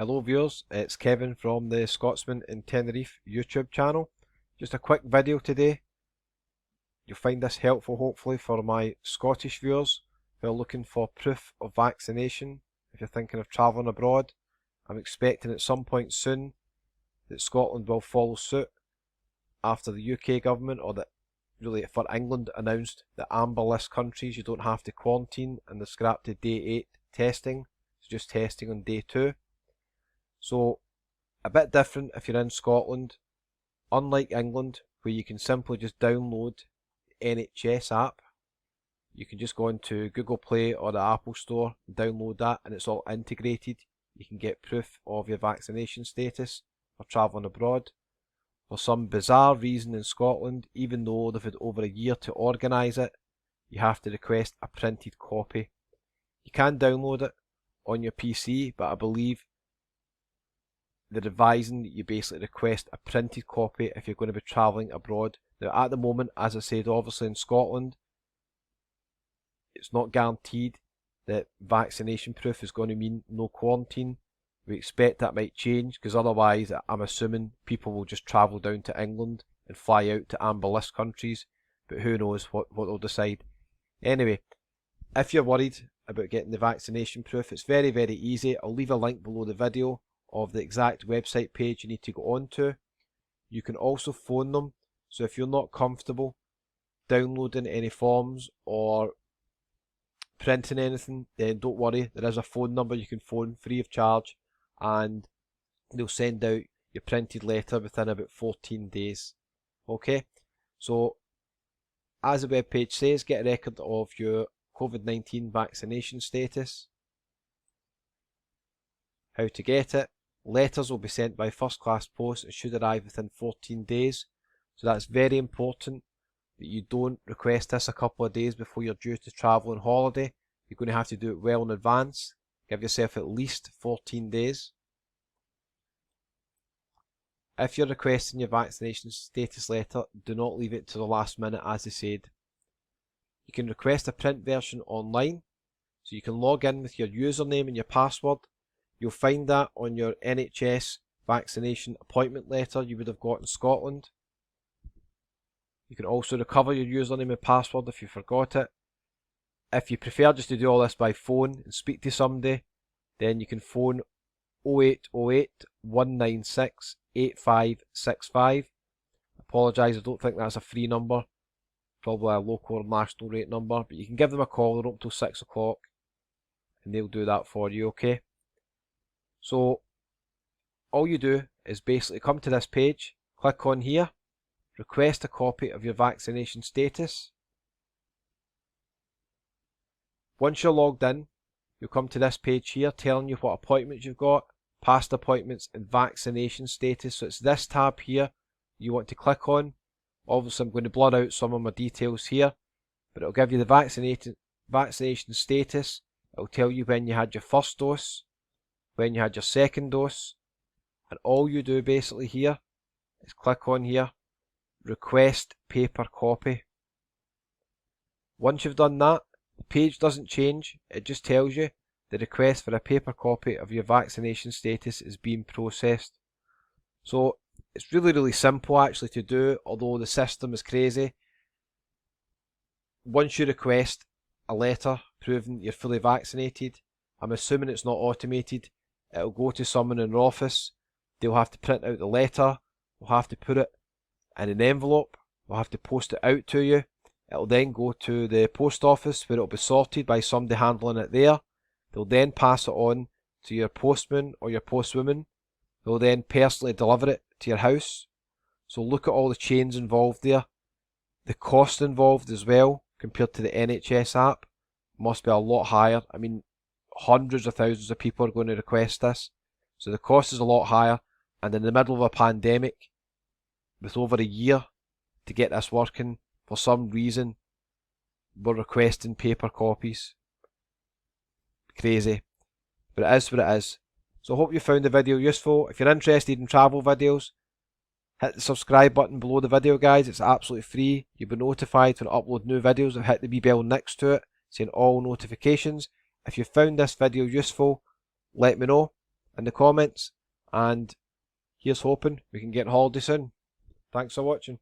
Hello viewers, it's Kevin from the Scotsman in Tenerife YouTube channel. Just a quick video today. You'll find this helpful hopefully for my Scottish viewers who are looking for proof of vaccination if you're thinking of travelling abroad. I'm expecting at some point soon that Scotland will follow suit after the UK government, or that really for England, announced that amber list countries you don't have to quarantine and they've scrapped the day 8 testing. It's just testing on day 2. So a bit different if you're in Scotland. Unlike England, where you can simply just download the NHS app, you can just go into Google Play or the Apple Store, download that, and it's all integrated. You can get proof of your vaccination status for travelling abroad. For some bizarre reason in Scotland, even though they've had over a year to organise it, you have to request a printed copy. You can download it on your PC, but I believe they're advising that you basically request a printed copy if you're going to be travelling abroad. Now at the moment, as I said, obviously in Scotland, it's not guaranteed that vaccination proof is going to mean no quarantine. We expect that might change, because otherwise I'm assuming people will just travel down to England and fly out to amber list countries, but who knows what they'll decide. Anyway, if you're worried about getting the vaccination proof, it's very easy. I'll leave a link below the video of the exact website page you need to go on to. You can also phone them, so if you're not comfortable downloading any forms or printing anything, then don't worry, there is a phone number you can phone free of charge, and they'll send out your printed letter within about 14 days. Okay, so as the webpage says, get a record of your COVID-19 vaccination status, how to get it. Letters will be sent by first class post and should arrive within 14 days. So that's very important that you don't request this a couple of days before you're due to travel on holiday. You're going to have to do it well in advance. Give yourself at least 14 days. If you're requesting your vaccination status letter, do not leave it to the last minute, as I said. You can request a print version online, so you can log in with your username and your password. You'll find that on your NHS vaccination appointment letter you would have got in Scotland. You can also recover your username and password if you forgot it. If you prefer just to do all this by phone and speak to somebody, then you can phone 0808 196 8565. Apologise, I don't think that's a free number, probably a local or national rate number, but you can give them a call. They're up till 6 o'clock and they'll do that for you, okay? So all you do is basically come to this page, click on here, request a copy of your vaccination status. Once you're logged in, you'll come to this page here telling you what appointments you've got, past appointments and vaccination status. So it's this tab here you want to click on. Obviously I'm going to blur out some of my details here, but it'll give you the vaccination status. It'll tell you when you had your first dose, when you had your second dose, and all you do basically here is click on here, request paper copy. Once you've done that, the page doesn't change, it just tells you the request for a paper copy of your vaccination status is being processed. So it's really simple actually to do, although the system is crazy. Once you request a letter proving that you're fully vaccinated, I'm assuming it's not automated, it'll go to someone in your office, they'll have to print out the letter, we'll have to put it in an envelope, we'll have to post it out to you. It'll then go to the post office where it'll be sorted by somebody handling it there. They'll then pass it on to your postman or your postwoman. They'll then personally deliver it to your house. So look at all the chains involved there. The cost involved as well compared to the NHS app must be a lot higher. I mean, hundreds of thousands of people are going to request this. So the cost is a lot higher, and in the middle of a pandemic, with over a year to get this working, for some reason, we're requesting paper copies. Crazy. But it is what it is. So I hope you found the video useful. If you're interested in travel videos, hit the subscribe button below the video, guys. It's absolutely free. You'll be notified when I upload new videos, and hit the wee bell next to it, saying all notifications. If you found this video useful, let me know. in the comments, and here's hoping we can get on holiday soon. Thanks for watching.